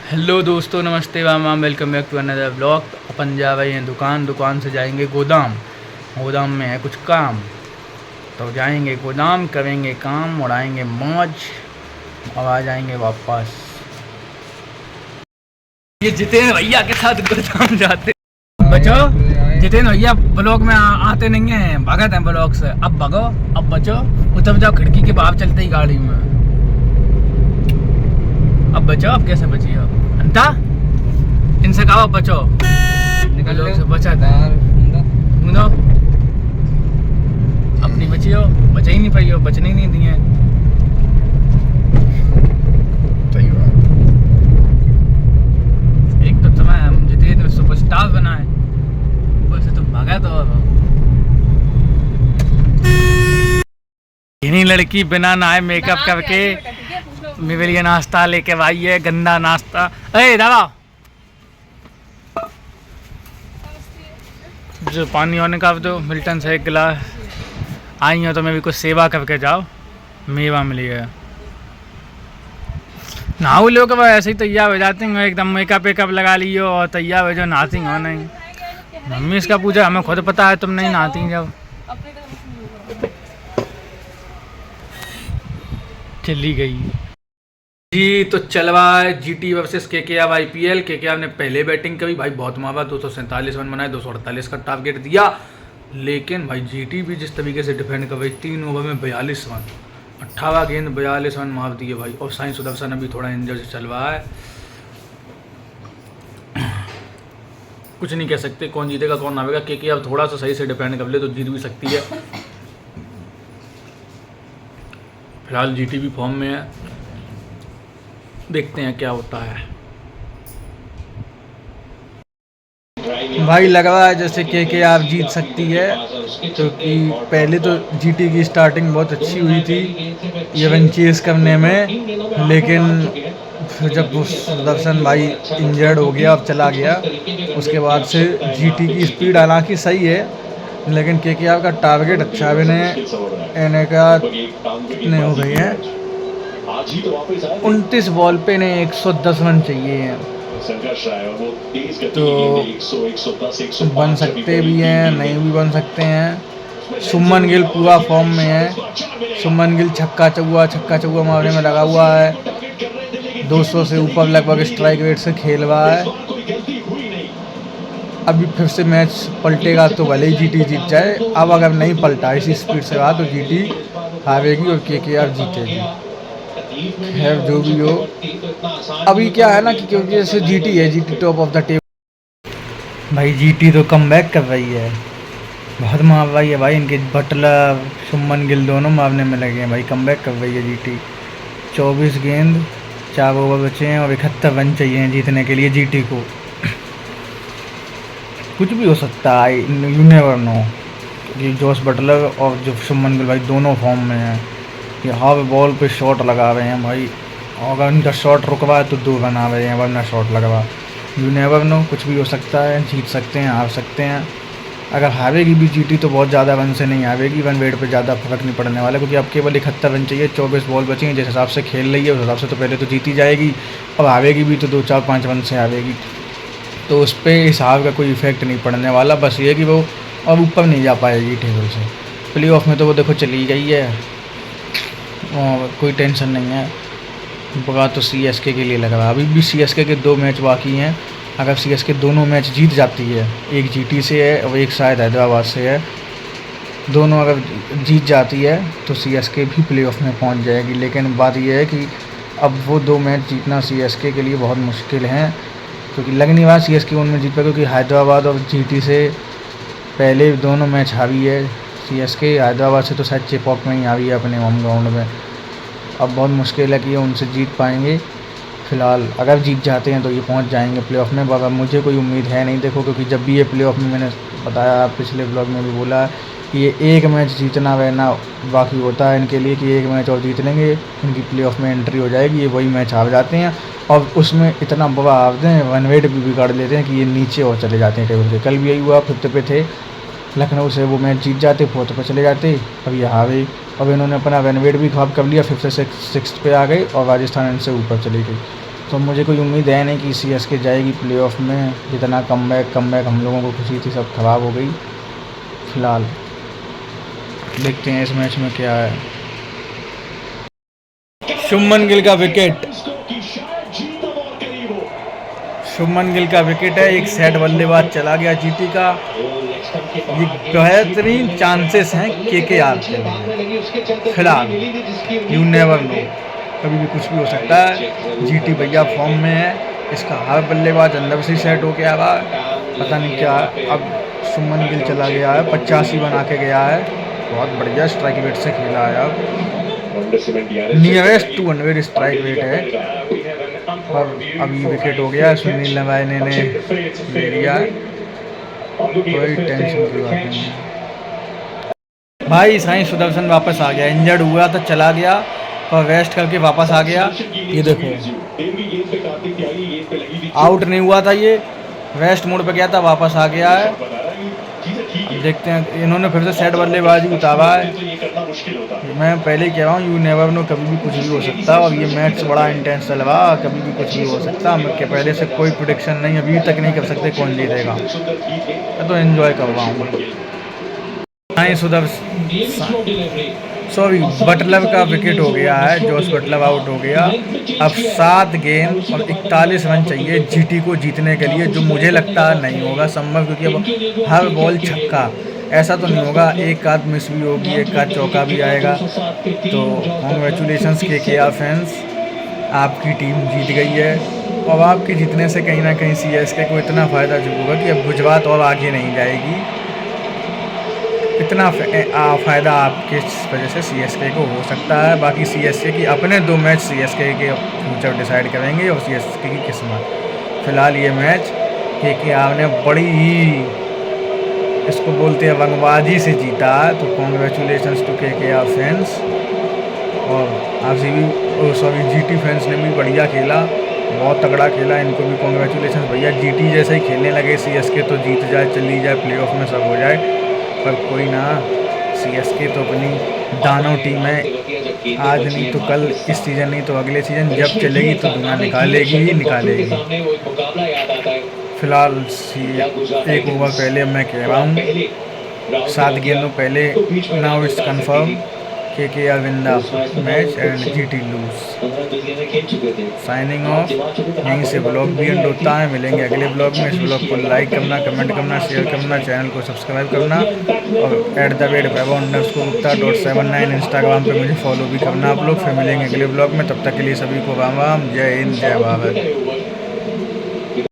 Hello दोस्तों, नमस्ते वाम welcome back to another blog. अपन जा रहे हैं दुकान से जाएंगे गोदाम में है कुछ काम, तो जाएंगे गोदाम, करेंगे काम, उड़ाएंगे मौज और आ जाएंगे वापस। ये जितेंद्र भैया के साथ गोदाम जाते बचो। जितेंद्र भैया ब्लॉग में आते नहीं हैं, भगत हैं ब्लॉग से। अब भगो, अब बचो, उतर जाओ खिड़की के बाहर चलते ही गाड़ी में। अब बचो, अब कैसे बची हो अंता? इनसे कहो बचो, निकल से बचा था अपनी बची हो, बचा ही नहीं पाई हो, बचने ही नहीं दिए। सही बात। एक तो तुम्हें हम जितेंद्र सुपरस्टार बनाए, ऊपर से तुम भागा तो इन्हीं लड़की बिना नहाए मेकअप करके मेरे लिए नाश्ता लेके आई है, गंदा नाश्ता। अरे दवा जो पानी होने का दो, मिल्टन से एक गिलास। आई हो तो मैं भी कुछ सेवा करके जाओ, मेवा मिली है। नहाऊ लोग अब ऐसे ही तैयार हो जाते हैं, एकदम मेकअप वेकअप लगा लियो और तैयार हो जाओ, नहाती हो नहीं। मम्मी इसका पूछा, हमें खुद पता है तुम नहीं नहाती जब। चली गई जी। तो चलवा है GT versus KKR IPL। KKR ने पहले बैटिंग करी भाई, बहुत मारा, 247 रन बनाए, 248 का टारगेट दिया। लेकिन भाई जीटी भी जिस तरीके से डिफेंड कर भाई, 3 ओवर में 42 रन, 18 गेंद 42 रन मार दिए भाई। और साई सुदर्शन अभी थोड़ा इंजर से चल रहा है, कुछ नहीं कह सकते कौन जीतेगा कौन हारेगा। केकेआर थोड़ा सा सही से डिफेंड कर ले तो जीत भी सकती है। फिलहाल जीटी भी फॉर्म में है, देखते हैं क्या होता है। भाई लग रहा है जैसे केकेआर जीत सकती है, क्योंकि पहले तो जीटी की स्टार्टिंग बहुत अच्छी हुई थी ये रन चेस करने में, लेकिन फिर जब वो सुदर्शन भाई इंजर्ड हो गया, अब चला गया, उसके बाद से जीटी की स्पीड हालांकि सही है, लेकिन केकेआर का टारगेट अच्छा है। इन्हें का कितने हो गए हैं, 29 बॉल पे ने 110 रन चाहिए हैं, तो बन सकते भी हैं, नहीं भी बन सकते हैं। सुमन गिल पूरा फॉर्म में है, सुमन गिल छक्का चौका मारने में लगा हुआ है, 200 से ऊपर लगभग स्ट्राइक रेट से खेल रहा है। अभी फिर से मैच पलटेगा तो भले ही जीटी जीत जाए, अब अगर नहीं पलटा इसी स्पीड से रहा तो जीटी हारेगी और केकेआर जीतेगी। खैर जो भी हो, अभी क्या है ना कि क्योंकि जैसे जीटी है, GT top of the table भाई, जीटी तो कम बैक कर रही है, बहुत मार रही है भाई। इनके बटलर सुमन गिल दोनों मारने में लगे हैं भाई, कम बैक कर रही है जीटी। 24 गेंद 4 ओवर बचे हैं और 71 रन चाहिए जीतने के लिए जीटी को। कुछ भी हो सकता है, यू नेवर नो। ये जोस बटलर और जो सुमन गिल भाई दोनों फॉर्म में हैं, ये हाफ बॉल पे शॉट लगा रहे हैं भाई, अगर इनका शॉट रुकवा है तो 2 रन आ रहे हैं, वरना शॉट लगवा। यू नेवर नो, कुछ भी हो सकता है, जीत सकते हैं, हार सकते हैं। अगर हारेगी भी जीटी तो बहुत ज़्यादा रन से नहीं हारेगी, रन वेट पे ज़्यादा फर्क नहीं पड़ने वाला, क्योंकि अब केवल 71 रन चाहिए, 24 बॉल बची हैं। जिस हिसाब से खेल रही है उस हिसाब से तो पहले तो जीती जाएगी, अब हारेगी भी तो 2-4-5 रन से हारेगी, तो उस पर इस हार का कोई इफेक्ट नहीं पड़ने वाला। बस ये कि वो अब ऊपर नहीं जा पाएगी टेबल से। प्ले ऑफ में तो वो देखो चली गई है और कोई टेंशन नहीं है। बुरा तो CSK के लिए लग रहा है, अभी भी CSK के 2 मैच बाकी हैं। अगर CSK दोनों मैच जीत जाती है, एक जीटी से है और एक शायद हैदराबाद से है, दोनों अगर जीत जाती है तो CSK भी प्ले ऑफ में पहुंच जाएगी। लेकिन बात यह है कि अब वो 2 मैच जीतना CSK के लिए बहुत मुश्किल है, क्योंकि लग नहीं रहा CSK उनमें जीत पाए, क्योंकि हैदराबाद और जीटी से पहले दोनों मैच हारी है CSK। हैदराबाद से तो शायद चेपॉक में ही हारी है अपने होम ग्राउंड में। अब बहुत मुश्किल है कि ये उनसे जीत पाएंगे। फिलहाल अगर जीत जाते हैं तो ये पहुंच जाएंगे प्ले ऑफ में, मगर मुझे कोई उम्मीद है नहीं। देखो, क्योंकि जब भी ये प्ले ऑफ में, मैंने बताया पिछले ब्लॉग में भी बोला कि ये एक मैच जीतना रहना बाकी होता है इनके लिए, कि एक मैच और जीत लेंगे इनकी प्ले ऑफ में एंट्री हो जाएगी। ये वही मैच हार जाते हैं और उसमें इतना बुरा हारते हैं, रन रेट भी बिगाड़ देते हैं कि ये नीचे और चले जाते हैं टेबल के। कल भी यही हुआ, 5th पे थे, लखनऊ से वो मैच जीत जाते, 4th पे चले जाते, अब ये हारे। अब इन्होंने अपना रन रेट भी खराब कर लिया, 5th से 6th पे आ गए और राजस्थान इनसे ऊपर चली गई। तो मुझे कोई उम्मीद है नहीं कि सीएसके जाएगी प्लेऑफ में। जितना कमबैक हम लोगों को खुशी थी सब खराब हो गई। फिलहाल देखते हैं इस मैच में क्या है। शुभमन गिल का विकेट, शुभमन गिल का विकेट है। एक सेट बल्लेबाज चला गया जीटी का। ये बेहतरीन चांसेस हैं केकेआर के लिए। फिलहाल यू नेवर नो, कभी भी कुछ भी हो सकता है। जीटी भैया फॉर्म में है। इसका हर बल्लेबाज अंदर से सेट हो गया हुआ, पता नहीं क्या। अब शुभमन गिल चला गया है, 85 बना के गया है। बहुत बढ़िया स्ट्राइक रेट से खेला है। अब नियरेस्ट 200 स्ट्राइक रेट है, पर अभी विकेट हो गया। सुनील नारायण ने ले लिया, कोई टेंशन की बात नहीं है। भाई साईं सुदर्शन वापस आ गया। इंजर्ड हुआ तो चला गया, पर रेस्ट करके वापस आ गया। ये देखो, आउट नहीं हुआ था, ये रेस्ट मोड पे गया था, वापस आ गया है। अब देखते हैं, इन्होंने फिर से सेट बल्लेबाजी उतारा है। मैं पहले ही कह रहा हूँ, यू नेवर नो, कभी भी कुछ भी हो सकता है। और ये मैच बड़ा इंटेंस चल रहा, कभी भी कुछ भी हो सकता है। मैं पहले से कोई प्रेडिक्शन नहीं, अभी तक नहीं कर सकते कौन जीतेगा। मैं तो एंजॉय कर रहा हूँ। साईं सुदर्शन, सॉरी, बटलर का विकेट हो गया है। जोस बटलर आउट हो गया। अब 7 गेंद और 41 रन चाहिए जीटी को जीतने के लिए, जो मुझे लगता है नहीं होगा संभव, क्योंकि अब हर बॉल छक्का। ऐसा तो नहीं होगा, एक आध मिस भी होगी, एक आध चौका भी आएगा। तो कॉन्ग्रेचुलेशंस केकेआर फैंस, आपकी टीम जीत गई है। और आपके जीतने से कहीं ना कहीं सीएसके को इतना फ़ायदा जो होगा कि अब गुजरात और आगे नहीं जाएगी। इतना फ़ायदा आपके वजह से सीएसके को हो सकता है। बाकी सीएसके की अपने 2 मैच सीएसके के फ्यूचर डिसाइड करेंगे और सीएसके की किस्मत। फ़िलहाल ये मैच केकेआर ने बड़ी ही, इसको बोलते हैं रंगबाजी से जीता है। तो कॉन्ग्रेचुलेशंस टू केकेआर फैंस। और आरसीबी, सॉरी, जीटी फैंस ने भी बढ़िया खेला, बहुत तगड़ा खेला। इनको भी कॉन्ग्रेचुलेशंस भैया। जीटी जैसे ही खेलने लगे सीएसके तो जीत जाए, चली जाए प्लेऑफ में, सब हो जाए। पर कोई ना, सीएसके तो अपनी दानव टीम है। आज नहीं तो कल, इस सीज़न नहीं तो अगले सीज़न, जब चलेगी तो दुनिया निकालेगी ही निकालेगी। फिलहाल 1 ओवर पहले मैं कह रहा हूँ, 7 गेंदों पहले, now it's confirm, KKR win the match and GT lose. Signing off. यहीं से ब्लॉग भी एंड होता है। मिलेंगे अगले ब्लॉग में। इस ब्लॉग को लाइक करना, कमेंट करना, शेयर करना, चैनल को सब्सक्राइब करना और @webonderscore.79 इंस्टाग्राम पे मुझे फॉलो भी करना आप लोग। फिर मिलेंगे अगले ब्लॉग में, तब तक के लिए सभी को राम राम, जय हिंद, जय भारत।